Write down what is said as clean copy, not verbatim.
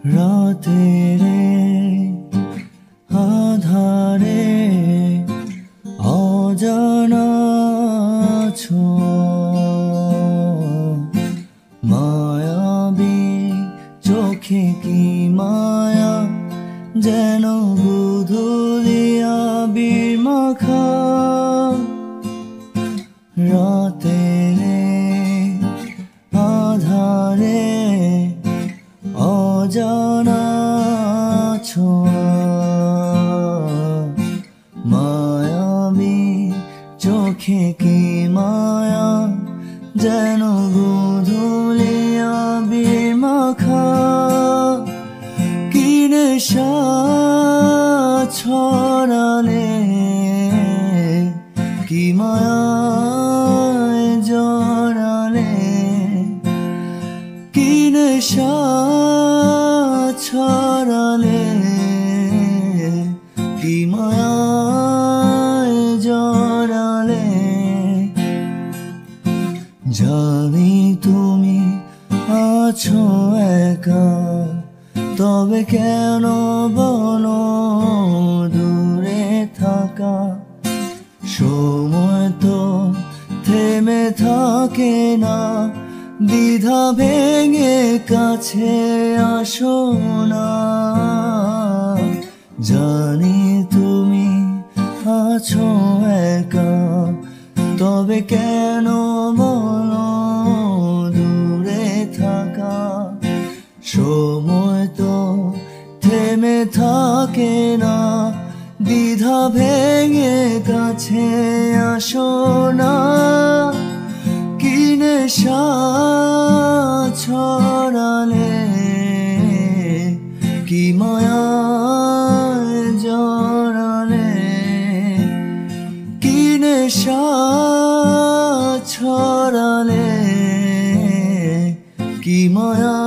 রাতেরে আধারে অজানা মায়াবী চোখে কি মায়া যেন গোধূলিয়া বীর মাখা রাতেরে আধারে অজানা মায়াবী চোখে কি মায়া যেন গোধূলিয়া বীর মাখা কি নেশা ছড়ালে কি মায়ায় জড়ালে কি নেশা ছড়ালে কি মায়ায় জড়ালে জানি তুমি আছো একা তবে কেন বলো দূরে থাকা সময় তো থেমে থাকে না দ্বিধা ভেঙে কাছে আসো না জানি তুমি আছো একা তবে কেন বলো দূরে থাকা সময় তো থেমে থাকে না দ্বিধা ভেঙে কাছে আসো না কি নেশা ছড়ালে কি মায়ায় জড়ালে কি নেশা ছড়ালে কি মায়া